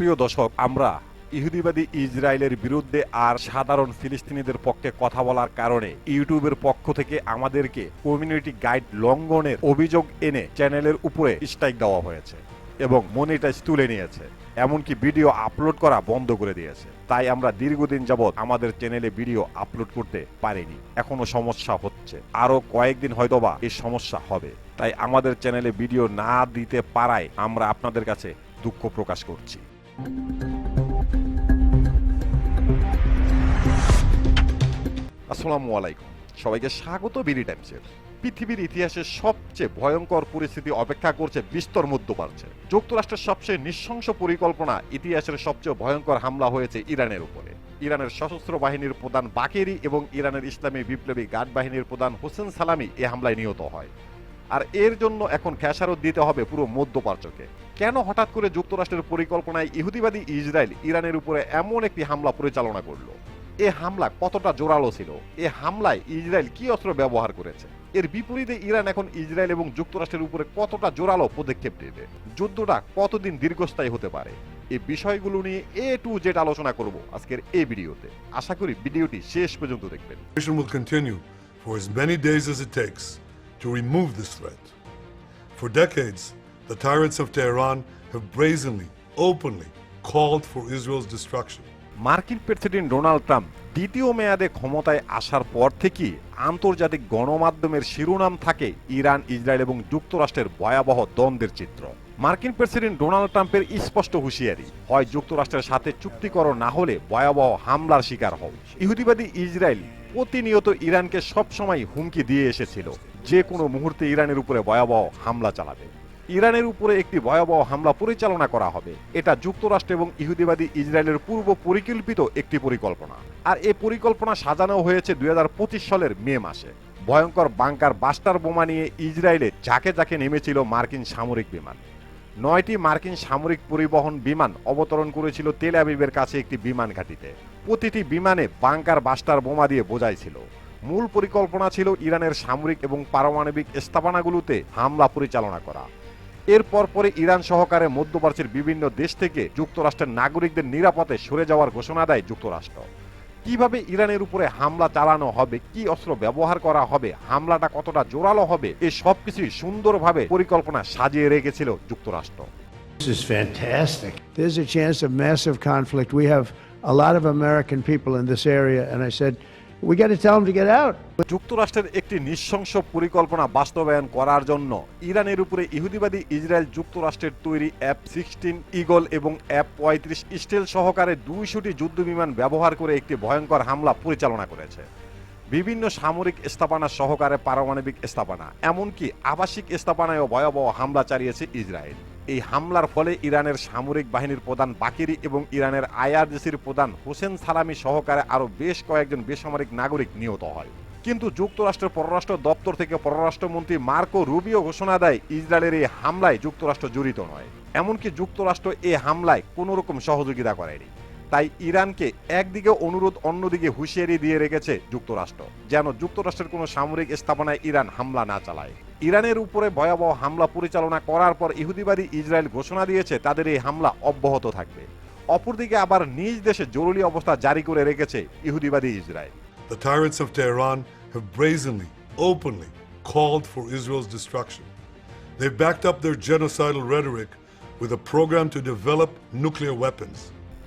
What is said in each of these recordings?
প্রিয় দর্শক, আমরা ইহুদিবাদী ইসরায়েলের বিরুদ্ধে আর সাধারণ ফিলিস্তিনিদের পক্ষে কথা বলার কারণে ইউটিউবের পক্ষ থেকে আমাদেরকে কমিউনিটি গাইড লঙ্ঘনের অভিযোগ এনে চ্যানেলের উপরে স্ট্রাইক দেওয়া হয়েছে এবং মনিটাইজ তুলে নিয়েছে, এমনকি ভিডিও আপলোড করা বন্ধ করে দিয়েছে। তাই আমরা দীর্ঘদিন যাবৎ আমাদের চ্যানেলে ভিডিও আপলোড করতে পারিনি। এখনো সমস্যা হচ্ছে, আরো কয়েকদিন হয়তোবা এই সমস্যা হবে। তাই আমাদের চ্যানেলে ভিডিও না দিতে পারায় আমরা আপনাদের কাছে দুঃখ প্রকাশ করছি। আসসালামু আলাইকুম, সবাইকে স্বাগত বিডি টাইমসের। পৃথিবীর ইতিহাসে সবচেয়ে ভয়ঙ্কর পরিস্থিতি অপেক্ষা করছে বিস্তর মধ্যপ্রাচ্যে। যুক্তরাষ্ট্রের সবচেয়ে নৃশংস পরিকল্পনা, ইতিহাসের সবচেয়ে ভয়ঙ্কর হামলা হয়েছে ইরানের উপরে। ইরানের সশস্ত্র বাহিনীর প্রধান বাকেরি এবং ইরানের ইসলামী বিপ্লবী গার্ড বাহিনীর প্রধান হোসেন সালামি এ হামলায় নিহত হয়। আর এর জন্য এখন খেসারত দিতে হবে পুরো মধ্যপ্রাচ্যকে। কেন হঠাৎ করে যুক্তরাষ্ট্রের পরিকল্পনায় ইহুদিবাদী ইসরায়েল ইরানের উপরে এমন একটি হামলা পরিচালনা করলো? এ হামলা কতটা জোরালো ছিল? এ হামলায় ইসরায়েল কি অস্ত্র ব্যবহার করেছে? এর বিপরীতে ইরান এখন ইসরায়েল এবং যুক্তরাষ্ট্রের উপরে কতটা জোরালো পদক্ষেপ নেবে? যুদ্ধটা কতদিন দীর্ঘস্থায়ী হতে পারে? এই বিষয়গুলো নিয়ে A to Z আলোচনা করব আজকের এই ভিডিওতে। আশা করি ভিডিওটি শেষ পর্যন্ত দেখবেন। Mission will continue for as many days as it takes to remove this threat. For decades, the tyrants of Tehran have brazenly, openly called for Israel's destruction. মার্কিন প্রেসিডেন্ট ডোনাল্ড ট্রাম্প দ্বিতীয় মেয়াদে ক্ষমতায় আসার পর থেকেই আন্তর্জাতিক গণমাধ্যমের শিরোনাম থাকে ইরান, ইসরায়েল এবং যুক্তরাষ্ট্রের ভয়াবহ দ্বন্দ্বের চিত্র। মার্কিন প্রেসিডেন্ট ডোনাল্ড ট্রাম্পের স্পষ্ট হুঁশিয়ারি, হয় যুক্তরাষ্ট্রের সাথে চুক্তি করো, না হলে ভয়াবহ হামলার শিকার হও। ইহুদিবাদী ইসরায়েল প্রতিনিয়ত ইরানকে সবসময় হুমকি দিয়ে এসেছিল যে কোনো মুহূর্তে ইরানের উপরে ভয়াবহ হামলা চালাবে। ইরানের উপরে একটি ভয়াবহ হামলা পরিচালনা করা হবে। এটা যুক্তরাষ্ট্র এবং ইহুদিবাদী ইসরায়েলের পূর্ব পরিকল্পিত একটি পরিকল্পনা। আর এই পরিকল্পনা সাজানো হয়েছে 2025 সালের মে মাসে। ভয়ঙ্কর বাংকার বাস্টার বোমা নিয়ে ইসরায়েলে ঝাঁকে ঝাঁকে নেমেছিল মার্কিন সামরিক বিমান। 9টি মার্কিন সামরিক পরিবহন বিমান অবতরণ করেছিল তেল আবিবের কাছে একটি বিমান ঘাঁটিতে। প্রতিটি বিমানে বাংকার বাস্টার বোমা দিয়ে বোঝাই ছিল। মূল পরিকল্পনা ছিল ইরানের সামরিক এবং পারমাণবিক স্থাপনাগুলোতে হামলা পরিচালনা করা। এরপর পরে ইরান সহকারে মধ্যপ্রাচ্যের বিভিন্ন দেশ থেকে যুক্তরাষ্ট্রের নাগরিকদের নিরাপদে সরে যাওয়ার ঘোষণা দেয় যুক্তরাষ্ট্র। কিভাবে ইরানের উপরে হামলা চালানো হবে, কি অস্ত্র ব্যবহার করা হবে, হামলাটা কতটা জোরালো হবে, এই সবকিছুই সুন্দরভাবে পরিকল্পনা সাজিয়ে রেখেছিল যুক্তরাষ্ট্র। This is fantastic. There's a chance of massive conflict. We have a lot of American people in this area, and I said, we got to tell them to get out. যুক্তরাষ্ট্রের একটি নৃশংস পরিকল্পনা বাস্তবায়ন করার জন্য ইরানের উপরে ইহুদিবাদী ইসরায়েল যুক্তরাষ্ট্রের তৈরি F-16 ঈগল এবং F-35 স্টিল সহকারে 200টি যুদ্ধবিমান ব্যবহার করে একটি ভয়ঙ্কর হামলা পরিচালনা করেছে। বিভিন্ন সামরিক স্থাপনা সহকারে পারমাণবিক স্থাপনা, এমনকি আবাসিক স্থাপনায়ও ভয়াবহ হামলা চালিয়েছে ইসরায়েল। এই হামলার ফলে ইরানের সামরিক বাহিনীর প্রধান বাকেরি এবং ইরানের IRGCর প্রধান হোসেন সালামি সহকারে আরও বেশ কয়েকজন বেসামরিক নাগরিক নিহত হয়। কিন্তু যুক্তরাষ্ট্রের পররাষ্ট্র দপ্তর থেকে পররাষ্ট্রমন্ত্রী মার্কো রুবিও ঘোষণা দেয় ইসরায়েলের এই হামলায় যুক্তরাষ্ট্র জড়িত নয়। এমনকি যুক্তরাষ্ট্র এই হামলায় কোনো রকম সহযোগিতা করেনি। তাই ইরানকে একদিকে অনুরোধ, অন্যদিকে হুঁশিয়ারি দিয়ে রেখেছে যুক্তরাষ্ট্র যেন যুক্তরাষ্ট্রের কোনো সামরিক স্থাপনায় ইরান হামলা না চালায়। ইরানের উপরে ভয়াবহ হামলা পরিচালনা করার পর ইহুদিবাদী ইসরায়েল ঘোষণা দিয়েছে তাদের এই হামলা অব্যাহত থাকবে। অপরদিকে আবার নিজ দেশে জরুরি অবস্থা জারি করে রেখেছে ইহুদিবাদী Israel. The tyrants of Tehran have brazenly, openly called for Israel's destruction. They've backed up their genocidal rhetoric with a program to develop nuclear weapons.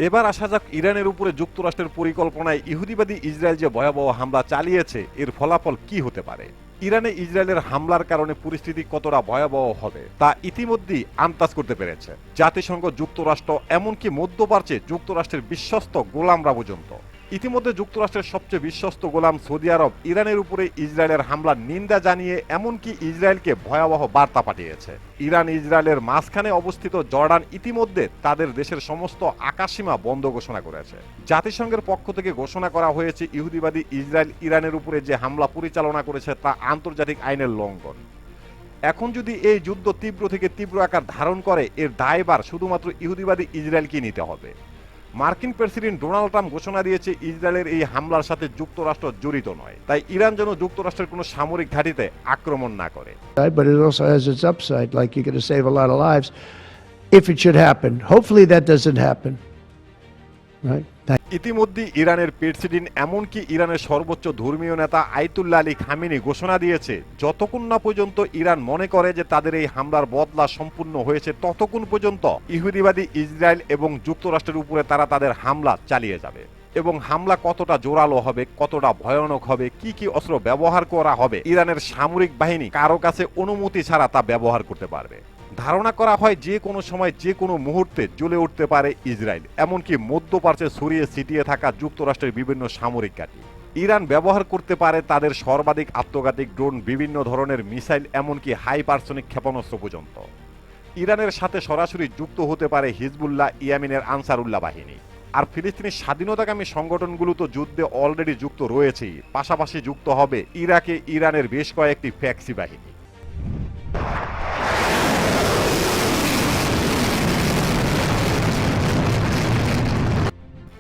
এবার আসা যাক ইরানের উপরে যুক্তরাষ্ট্রের পরিকল্পনায় ইহুদিবাদী ইসরায়েল যে ভয়াবহ হামলা চালিয়েছে, এর ফলাফল কি হতে পারে। ইরানে ইসরায়েলের হামলার কারণে পরিস্থিতি কতটা ভয়াবহ হবে তা ইতিমধ্যেই আন্দাজ করতে পেরেছে জাতিসংঘ, যুক্তরাষ্ট্র, এমনকি মধ্যপ্রাচ্যে যুক্তরাষ্ট্রের বিশ্বস্ত গোলামরা পর্যন্ত। ইতিমধ্যে যুক্তরাষ্ট্রের সবচেয়ে বিশ্বস্ত গোলাম সৌদি আরব ইরানের উপরে ইসরায়েলের হামলার নিন্দা জানিয়ে এমনকি ইসরায়েলকে ভয়াবহ বার্তা পাঠিয়েছে। ইরান ইসরায়েলের মাঝখানে অবস্থিত জর্ডান ইতিমধ্যে তাদের দেশের সমস্ত আকাশসীমা বন্ধ ঘোষণা করেছে। জাতিসংঘের পক্ষ থেকে ঘোষণা করা হয়েছে ইহুদিবাদী ইসরায়েল ইরানের উপরে যে হামলা পরিচালনা করেছে তা আন্তর্জাতিক আইনের লঙ্ঘন। এখন যদি এই যুদ্ধ তীব্র থেকে তীব্র আকার ধারণ করে, এর দায়ভার শুধুমাত্র ইহুদিবাদী ইসরায়েলকে নিতে হবে। মার্কিন প্রেসিডেন্ট ডোনাল্ড ট্রাম্প ঘোষণা দিয়েছে ইসরায়েলের এই হামলার সাথে যুক্তরাষ্ট্র জড়িত নয়। তাই ইরান যেন যুক্তরাষ্ট্রের কোনো সামরিক ঘাঁটিতে আক্রমণ না করে। But it also has its upside, like you're going to save a lot of lives. if it should happen. Hopefully that doesn't happen. Right? ইতিমধ্যে ইরানের প্রেসিডেন্ট এমনকি ইরানের সর্বোচ্চ ধর্মীয় নেতা আয়াতুল্লাহ আলী খামেনি ঘোষণা দিয়েছে, যতক্ষণ না পর্যন্ত ইরান মনে করে যে তাদের এই হামলার বদলা সম্পূর্ণ হয়েছে, ততক্ষণ পর্যন্ত ইহুদিবাদী ইসরায়েল এবং যুক্তরাষ্ট্রের উপরে তারা তাদের হামলা চালিয়ে যাবে। এবং হামলা কতটা জোরালো হবে, কতটা ভয়ানক হবে, কি কি অস্ত্র ব্যবহার করা হবে, ইরানের সামরিক বাহিনী কারো কাছে অনুমতি ছাড়া তা ব্যবহার করতে পারবে। ধারণা করা হয় যে কোনো সময় যে কোনো মুহূর্তে জ্বলে উঠতে পারে ইসরায়েল, এমনকি মধ্যপ্রাচ্যে ছড়িয়ে ছিটিয়ে থাকা যুক্তরাষ্ট্রের বিভিন্ন সামরিক ঘাঁটি। ইরান ব্যবহার করতে পারে তাদের সর্বাধিক আত্মঘাতী ড্রোন, বিভিন্ন ধরনের মিসাইল, এমনকি হাইপারসনিক ক্ষেপণাস্ত্র পর্যন্ত। ইরানের সাথে সরাসরি যুক্ত হতে পারে হিজবুল্লাহ, ইয়েমেনের আনসারুল্লাহ বাহিনী। আর ফিলিস্তিনের স্বাধীনতাকামী সংগঠনগুলো তো যুদ্ধে অলরেডি যুক্ত রয়েছেই, পাশাপাশি যুক্ত হবে ইরাকে ইরানের বেশ কয়েকটি ফ্যাক্সি বাহিনী।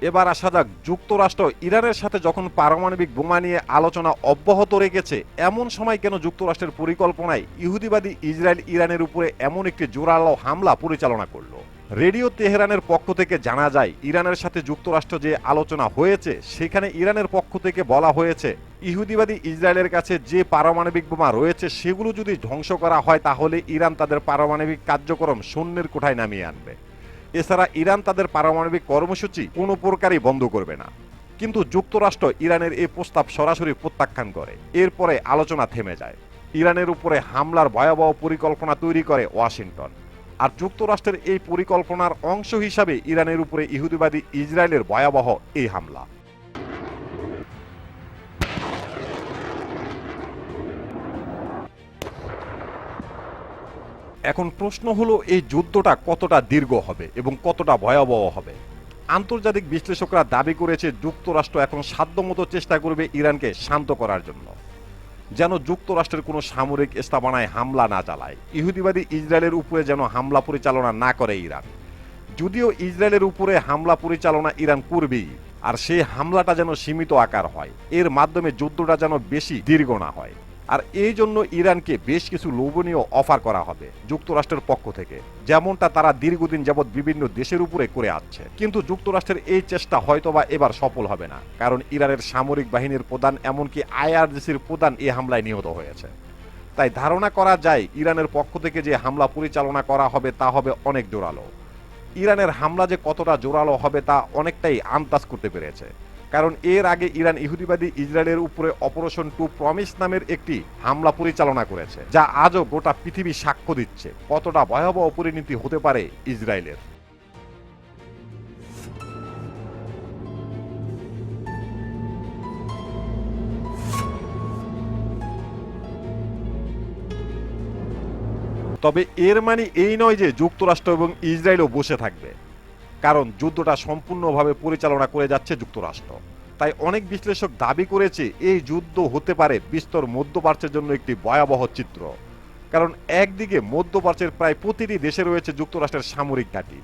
এবার আসা যাক, যুক্তরাষ্ট্র ইরানের সাথে যখন পারমাণবিক বোমা নিয়ে আলোচনা অব্যাহত রেখেছে, এমন সময় কেন যুক্তরাষ্ট্রের পরিকল্পনায় ইহুদিবাদী ইসরায়েল ইরানের উপরে এমন একটি জোরালো হামলা পরিচালনা করলো? রেডিও তেহরানের পক্ষ থেকে জানা যায়, ইরানের সাথে যুক্তরাষ্ট্র যে আলোচনা হয়েছে সেখানে ইরানের পক্ষ থেকে বলা হয়েছে ইহুদিবাদী ইসরায়েলের কাছে যে পারমাণবিক বোমা রয়েছে সেগুলো যদি ধ্বংস করা হয় তাহলে ইরান তাদের পারমাণবিক কার্যক্রম শূন্যের কোঠায় নামিয়ে আনবে। এছাড়া ইরান তাদের পারমাণবিক কর্মসূচি কোনো প্রকারই বন্ধ করবে না। কিন্তু যুক্তরাষ্ট্র ইরানের এই প্রস্তাব সরাসরি প্রত্যাখ্যান করে। এরপরে আলোচনা থেমে যায়। ইরানের উপরে হামলার ভয়াবহ পরিকল্পনা তৈরি করে ওয়াশিংটন। আর যুক্তরাষ্ট্রের এই পরিকল্পনার অংশ হিসাবে ইরানের উপরে ইহুদিবাদী ইসরায়েলের ভয়াবহ এই হামলা। এখন প্রশ্ন হলো, এই যুদ্ধটা কতটা দীর্ঘ হবে এবং কতটা ভয়াবহ হবে? আন্তর্জাতিক বিশ্লেষকরা দাবি করেছে যুক্তরাষ্ট্র এখন সাধ্যমতো চেষ্টা করবে ইরানকে শান্ত করার জন্য, যেন যুক্তরাষ্ট্রের কোনো সামরিক স্থাপনায় হামলা না চালায়, ইহুদিবাদী ইসরায়েলের উপরে যেন হামলা পরিচালনা না করে ইরান। যদিও ইসরায়েলের উপরে হামলা পরিচালনা ইরান করবেই, আর সেই হামলাটা যেন সীমিত আকার হয়, এর মাধ্যমে যুদ্ধটা যেন বেশি দীর্ঘ না হয়। আর এই জন্য ইরানকে বেশ কিছু লোভনীয় অফার করা হবে যুক্তরাষ্ট্রের পক্ষ থেকে, যেমনটা তারা দীর্ঘদিন যাবৎ বিভিন্ন দেশের উপরে করে আসছে। কিন্তু যুক্তরাষ্ট্রের এই চেষ্টা হয়তোবা এবার সফল হবে না, কারণ ইরানের সামরিক বাহিনীর প্রধান এমনকি আইআরজিসির প্রধান এই হামলায় নিহত হয়েছে। তাই ধারণা করা যায় ইরানের পক্ষ থেকে যে হামলা পরিচালনা করা হবে তা হবে অনেক জোরালো। ইরানের হামলা যে কতটা জোরালো হবে তা অনেকটাই আন্দাজ করতে পেরেছে, কারণ এর আগে ইরান ইহুদিবাদী ইসরায়েলের উপরে অপারেশন টু প্রমিস নামের একটি হামলা পরিচালনা করেছে, যা আজও গোটা পৃথিবী সাক্ষ্য দিচ্ছে কতটা ভয়াবহ পরিণতি হতে পারে ইসরায়েলের। তবে এর মানে এই নয় যে যুক্তরাষ্ট্র এবং ইসরায়েলও বসে থাকবে, কারণ যুদ্ধটা সম্পূর্ণভাবে পরিচালনা করে যাচ্ছে যুক্তরাষ্ট্র। তাই অনেক বিশ্লেষক দাবি করেছে এই যুদ্ধ হতে পারে বিস্তর মধ্যপ্রাচ্যের জন্য একটি ভয়াবহ চিত্র, কারণ একদিকে মধ্যপ্রাচ্যের প্রায় প্রতিটি দেশে রয়েছে যুক্তরাষ্ট্রের সামরিক ঘাঁটি,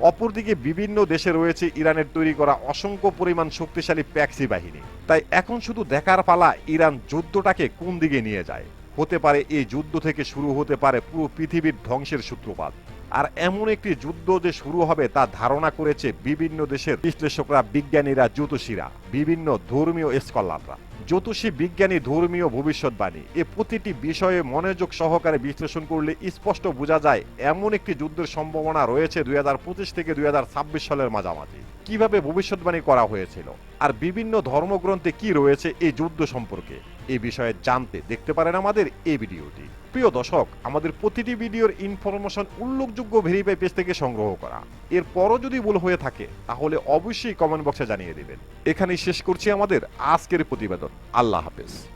অপরদিকে বিভিন্ন দেশে রয়েছে ইরানের তৈরি করা অসংখ্য পরিমাণ শক্তিশালী প্যাক্সি বাহিনী। তাই এখন শুধু দেখার পালা ইরান যুদ্ধটাকে কোন দিকে নিয়ে যায়। হতে পারে এই যুদ্ধ থেকে শুরু হতে পারে পুরো পৃথিবীর ধ্বংসের সূত্রপাত। আর এমন একটি যুদ্ধ যে শুরু হবে তা ধারণা করেছে বিভিন্ন দেশের বিশ্লেষকরা, বিজ্ঞানীরা, জ্যোতিষীরা, বিভিন্ন ধর্মীয় স্কলাররা। জ্যোতিষী, বিজ্ঞানী, ধর্মীয় ভবিষ্যৎবাণী, এ প্রতিটি বিষয়ে মনোযোগ সহকারে বিশ্লেষণ করলে স্পষ্ট বোঝা যায় এমন একটি যুদ্ধের সম্ভাবনা রয়েছে 2025 থেকে 2026 সালের মাঝামাঝি। কিভাবে ভবিষ্যৎবাণী করা হয়েছিল আর বিভিন্ন ধর্মগ্রন্থে কি রয়েছে এই যুদ্ধ সম্পর্কে, এই বিষয়ে জানতে দেখতে পারেন আমাদের এই ভিডিওটি। প্রিয় দর্শক, আমাদের প্রতিটি ভিডিওর ইনফরমেশন উল্লেখযোগ্য ভেরিফাই পেজ থেকে সংগ্রহ করা। এরপরও যদি ভুল হয়ে থাকে তাহলে অবশ্যই কমেন্ট বক্সে জানিয়ে দেবেন। এখানেই শেষ করছি আমাদের আজকের প্রতিবেদন। আল্লাহ হাফেজ।